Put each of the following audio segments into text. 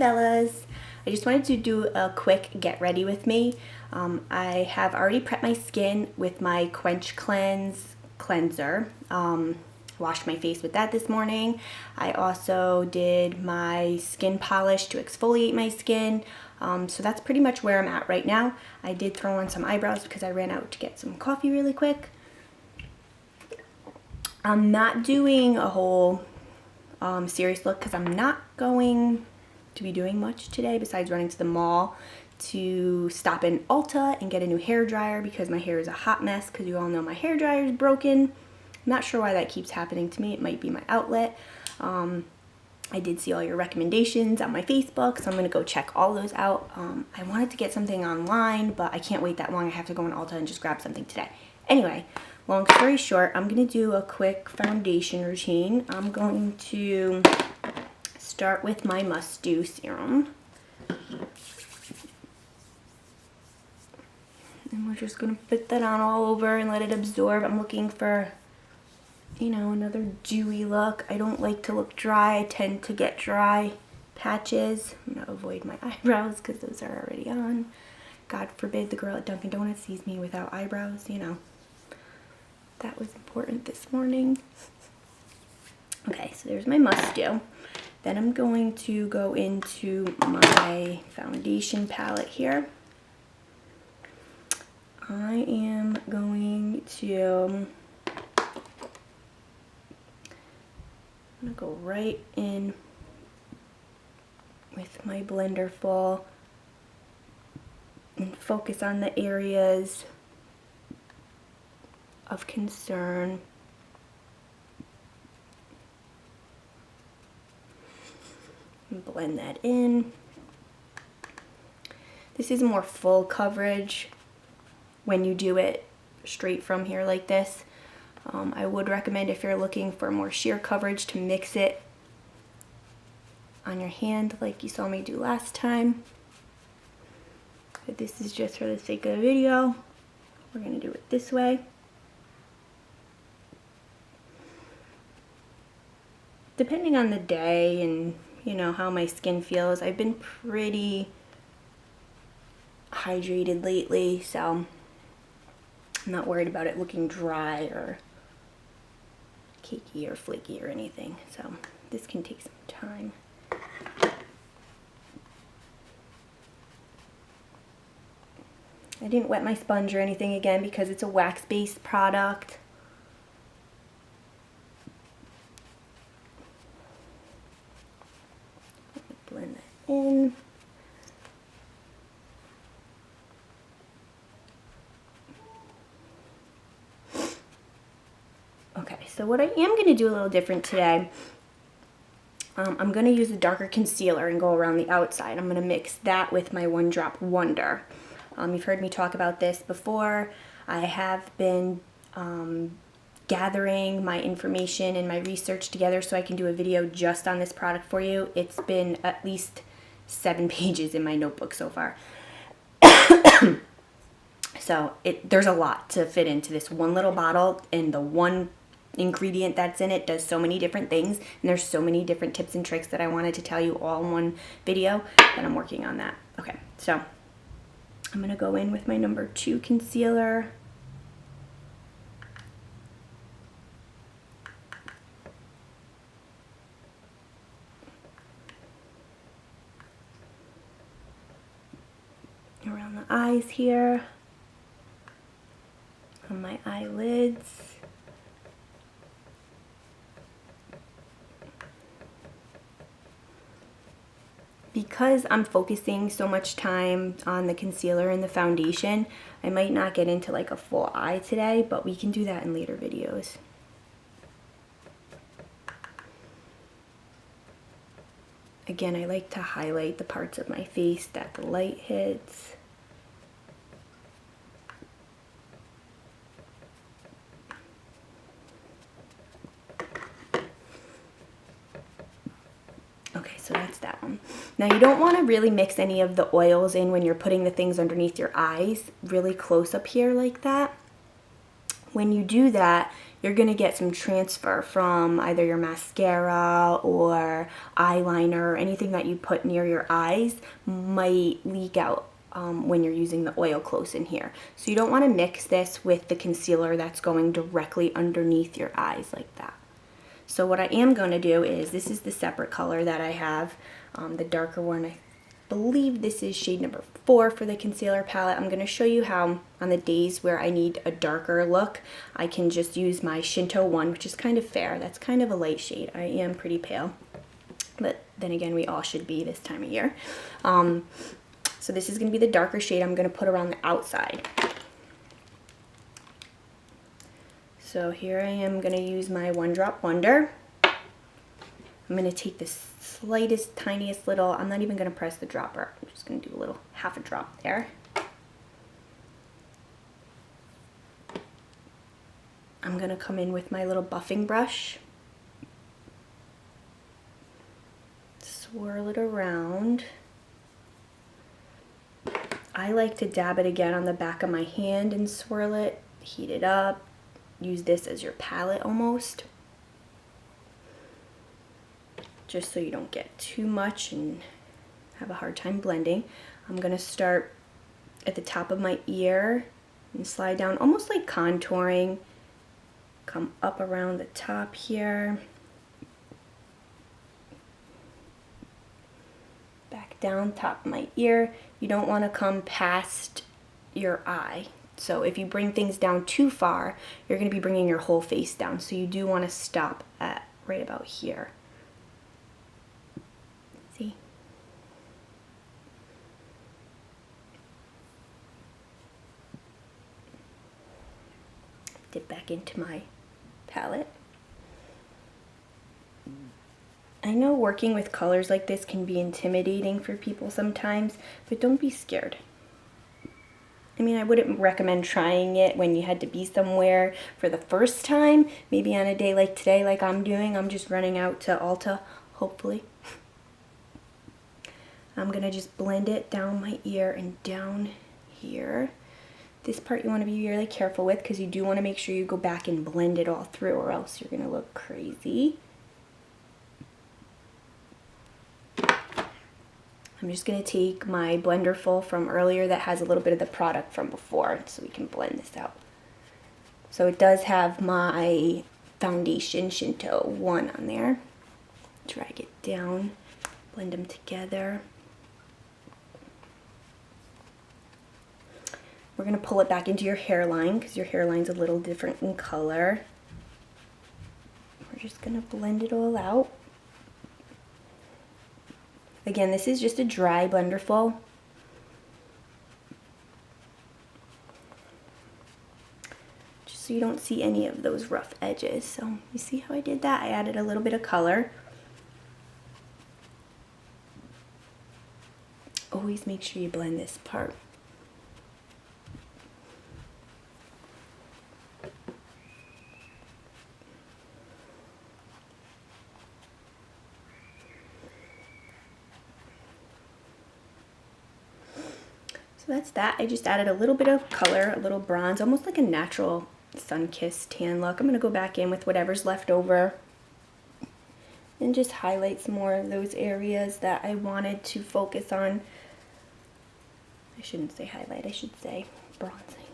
Bellas. I just wanted to do a quick get ready with me. I have already prepped my skin with my Quench Cleanse cleanser. Washed my face with that this morning. I also did my skin polish to exfoliate my skin. So that's pretty much where I'm at right now. I did throw on some eyebrows because I ran out to get some coffee really quick. I'm not doing a whole serious look because I'm not going to be doing much today besides running to the mall to stop in Ulta and get a new hair dryer because my hair is a hot mess because you all know my hair dryer is broken. I'm not sure why that keeps happening to me. It might be my outlet. I did see all your recommendations on my Facebook, so I'm going to go check all those out. I wanted to get something online, but I can't wait that long. I have to go in Ulta and just grab something today. Anyway, long story short, I'm going to do a quick foundation routine. I'm going to start with my Must Do serum. And we're just going to put that on all over and let it absorb. I'm looking for, you know, another dewy look. I don't like to look dry. I tend to get dry patches. I'm going to avoid my eyebrows because those are already on. God forbid the girl at Dunkin' Donuts sees me without eyebrows, you know. That was important this morning. Okay, so there's my Must Do. Then I'm going to go into my foundation palette here. I am going to go right in with my Blenderful and focus on the areas of concern. And blend that in. This is more full coverage when you do it straight from here like this. I would recommend if you're looking for more sheer coverage to mix it on your hand like you saw me do last time. But this is just for the sake of the video. We're going to do it this way. Depending on the day and, you know, how my skin feels, I've been pretty hydrated lately, so I'm not worried about it looking dry or cakey or flaky or anything. So this can take some time. I didn't wet my sponge or anything again because it's a wax-based product. Blend that in. Okay, so what I am going to do a little different today, I'm going to use a darker concealer and go around the outside. I'm going to mix that with my One Drop Wonder. You've heard me talk about this before. I have been gathering my information and my research together so I can do a video just on this product for you. It's been at least 7 pages in my notebook so far. So there's a lot to fit into this one little bottle, and the one ingredient that's in it does so many different things, and there's so many different tips and tricks that I wanted to tell you all in one video that I'm working on that. Okay, so I'm going to go in with my number 2 concealer. Around the eyes here, on my eyelids. Because I'm focusing so much time on the concealer and the foundation, I might not get into like a full eye today, but we can do that in later videos. Again, I like to highlight the parts of my face that the light hits. Okay, so that's that one. Now you don't want to really mix any of the oils in when you're putting the things underneath your eyes really close up here like that. When you do that, you're going to get some transfer from either your mascara or eyeliner, or anything that you put near your eyes might leak out when you're using the oil close in here. So you don't want to mix this with the concealer that's going directly underneath your eyes like that. So what I am going to do is, this is the separate color that I have, the darker one. I believe this is shade number 4 for the concealer palette. I'm going to show you how on the days where I need a darker look, I can just use my Shinto one, which is kind of fair. That's kind of a light shade. I am pretty pale, but then again, we all should be this time of year. So this is going to be the darker shade I'm going to put around the outside. So here I am going to use my One Drop Wonder. I'm going to take the slightest, tiniest little, I'm not even going to press the dropper. I'm just going to do a little, half a drop there. I'm going to come in with my little buffing brush. Swirl it around. I like to dab it again on the back of my hand and swirl it, heat it up. Use this as your palette almost, just so you don't get too much and have a hard time blending. I'm going to start at the top of my ear and slide down almost like contouring, come up around the top here, back down top of my ear. You don't want to come past your eye. So if you bring things down too far, you're going to be bringing your whole face down. So you do want to stop at right about here. See? Dip back into my palette. I know working with colors like this can be intimidating for people sometimes, but don't be scared. I mean, I wouldn't recommend trying it when you had to be somewhere for the first time. Maybe on a day like today, like I'm doing, I'm just running out to Ulta, hopefully. I'm going to just blend it down my ear and down here. This part you want to be really careful with, because you do want to make sure you go back and blend it all through, or else you're going to look crazy. I'm just going to take my Blenderful from earlier that has a little bit of the product from before, so we can blend this out. So it does have my foundation Shinto 1 on there. Drag it down, blend them together. We're going to pull it back into your hairline, because your hairline's a little different in color. We're just going to blend it all out. Again, this is just a dry Blenderful. Just so you don't see any of those rough edges. So you see how I did that? I added a little bit of color. Always make sure you blend this part. So that's that. I just added a little bit of color, a little bronze, almost like a natural sun-kissed tan look. I'm going to go back in with whatever's left over and just highlight some more of those areas that I wanted to focus on. I shouldn't say highlight, I should say bronzing,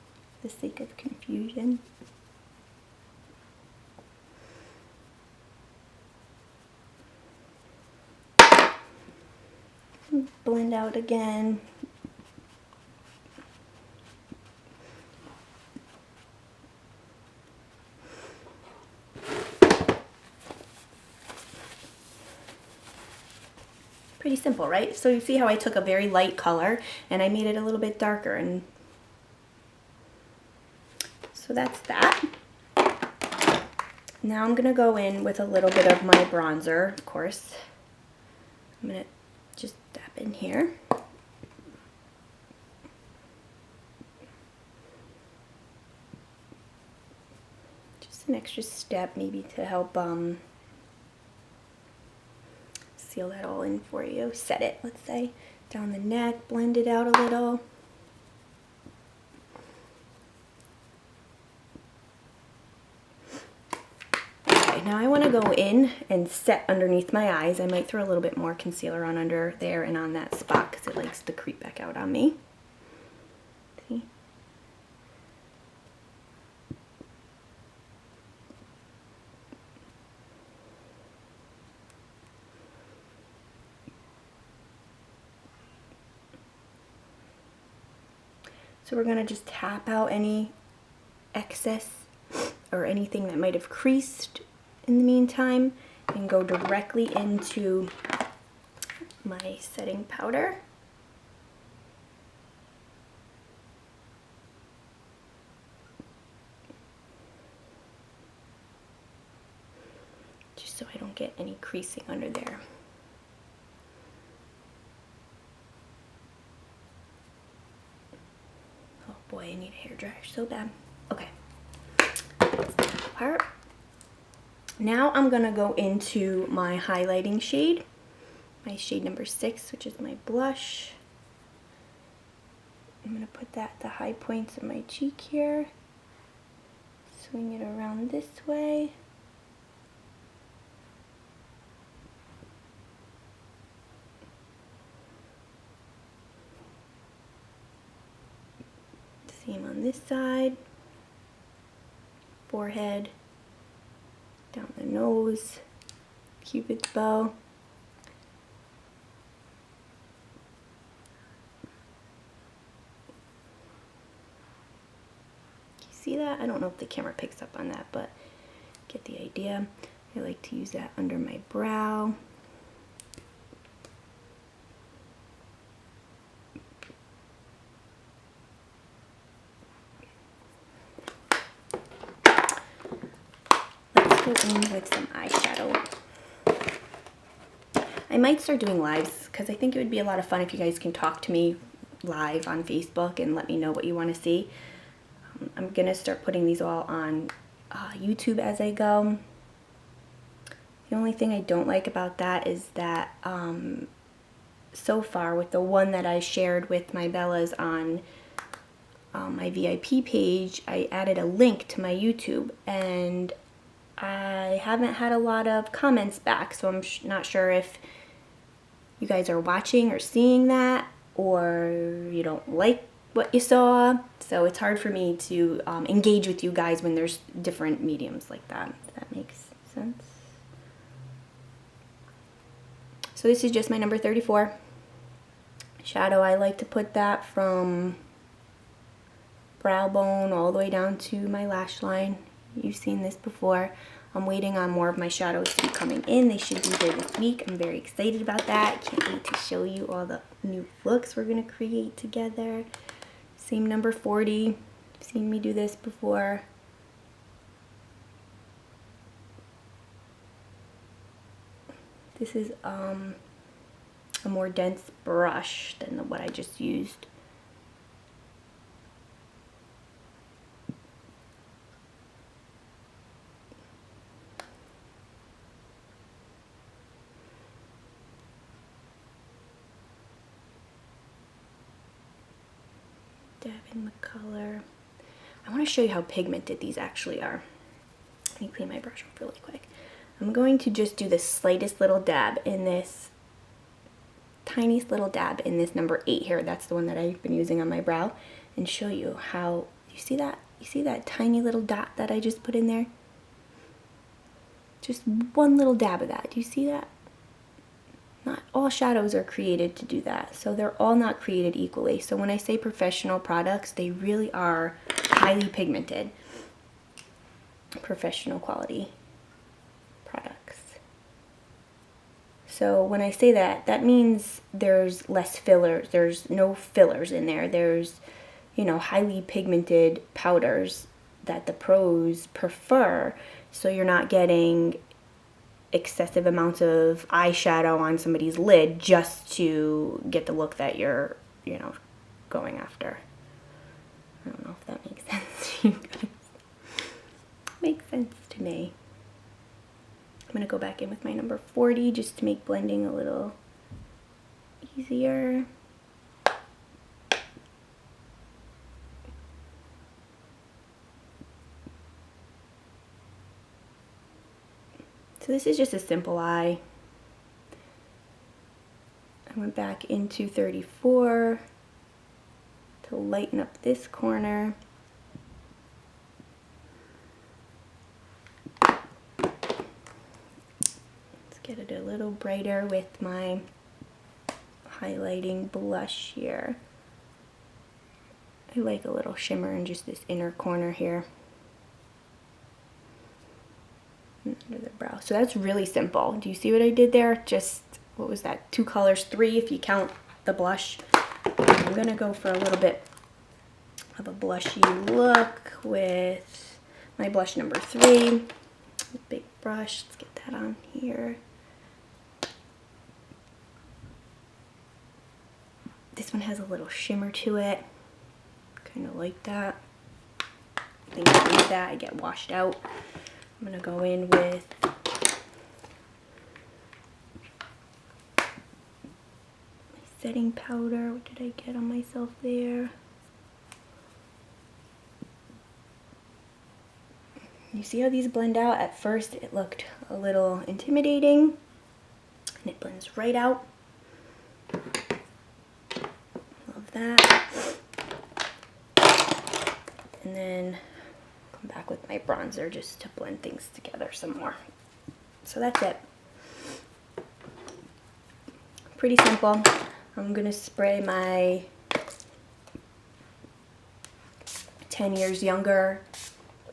for the sake of confusion. Blend out again. Pretty simple, right? So you see how I took a very light color and I made it a little bit darker, and so that's that. Now I'm gonna go in with a little bit of my bronzer, of course. I'm gonna just dab in here. Just an extra step maybe to help seal that all in for you. Set it, let's say, down the neck, blend it out a little. now I want to go in and set underneath my eyes. I might throw a little bit more concealer on under there and on that spot because it likes to creep back out on me. See? So we're going to just tap out any excess or anything that might have creased in the meantime and go directly into my setting powder. Just so I don't get any creasing under there. Oh boy, I need a hairdryer so bad. Okay. Part. Now I'm gonna go into my highlighting shade, my shade number 6, which is my blush. I'm gonna put that at the high points of my cheek here, swing it around this way. Same on this side, forehead, down the nose, Cupid's bow. You see that? I don't know if the camera picks up on that, but get the idea. I like to use that under my brow. Go in with some eyeshadow. I might start doing lives because I think it would be a lot of fun if you guys can talk to me live on Facebook and let me know what you want to see. I'm gonna start putting these all on YouTube as I go. The only thing I don't like about that is that so far with the one that I shared with my Bellas on my VIP page, I added a link to my YouTube and I haven't had a lot of comments back, so I'm not sure if you guys are watching or seeing that, or you don't like what you saw. So it's hard for me to engage with you guys when there's different mediums like that. If that makes sense. So this is just my number 34 shadow. I like to put that from brow bone all the way down to my lash line. You've seen this before. I'm waiting on more of my shadows to be coming in. They should be here this week. I'm very excited about that. Can't wait to show you all the new looks we're going to create together. Same number 40. You've seen me do this before. This is a more dense brush than what I just used. Dabbing the color. I want to show you how pigmented these actually are. Let me clean my brush off really quick. I'm going to just do the slightest little dab in this, tiniest little dab in this number 8 here. That's the one that I've been using on my brow, and show you how, you see that? You see that tiny little dot that I just put in there? Just one little dab of that. Do you see that? Not all shadows are created to do that, so they're all not created equally. So when I say professional products, they really are highly pigmented, professional quality products. So when I say that, that means there's less fillers, there's no fillers in there, there's, you know, highly pigmented powders that the pros prefer, so you're not getting excessive amounts of eyeshadow on somebody's lid just to get the look that you're, you know, going after. I don't know if that makes sense to you guys. Makes sense to me. I'm going to go back in with my number 40 just to make blending a little easier. So this is just a simple eye. I went back into 34 to lighten up this corner. Let's get it a little brighter with my highlighting blush here. I like a little shimmer in just this inner corner here. Under the brow. So that's really simple. Do you see what I did there? Just, what was that? 2 colors, 3 if you count the blush. I'm gonna go for a little bit of a blushy look with my blush number 3. Big brush, let's get that on here. This one has a little shimmer to it. Kind of like that. I think I need that, I get washed out. I'm gonna go in with my setting powder. What did I get on myself there? You see how these blend out? At first it looked a little intimidating, and it blends right out. Love that. And then come back with my bronzer just to blend things together some more. So that's it. Pretty simple. I'm gonna spray my 10 years younger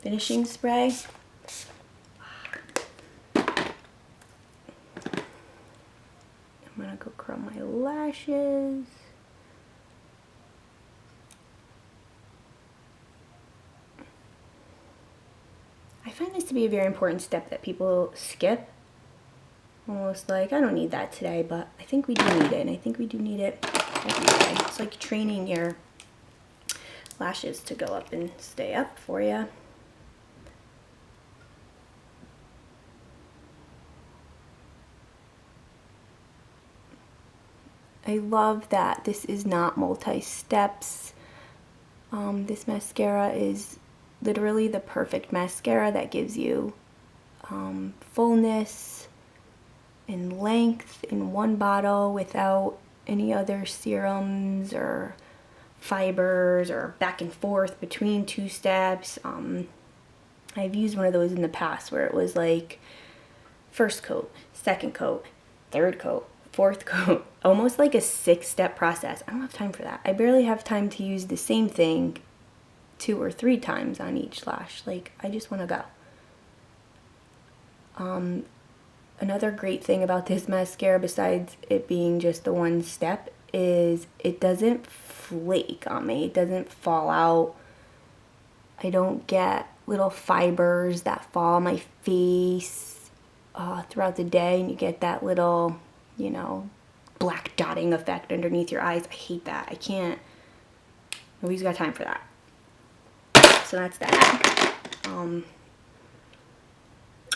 finishing spray. I'm gonna go curl my lashes. I find this to be a very important step that people skip. Almost like, I don't need that today, but I think we do need it, and I think we do need it every day. It's like training your lashes to go up and stay up for you. I love that this is not multi-steps. This mascara is literally the perfect mascara that gives you fullness and length in one bottle without any other serums or fibers or back and forth between 2 steps. I've used one of those in the past where it was like first coat, second coat, third coat, fourth coat, almost like a 6-step process. I don't have time for that. I barely have time to use the same thing 2 or 3 times on each lash. Like, I just want to go. Another great thing about this mascara, besides it being just the 1 step, is it doesn't flake on me. It doesn't fall out. I don't get little fibers that fall on my face throughout the day, and you get that little, you know, black dotting effect underneath your eyes. I hate that. I can't. Nobody's got time for that. So that's that.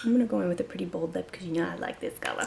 I'm gonna go in with a pretty bold lip because you know I like this color.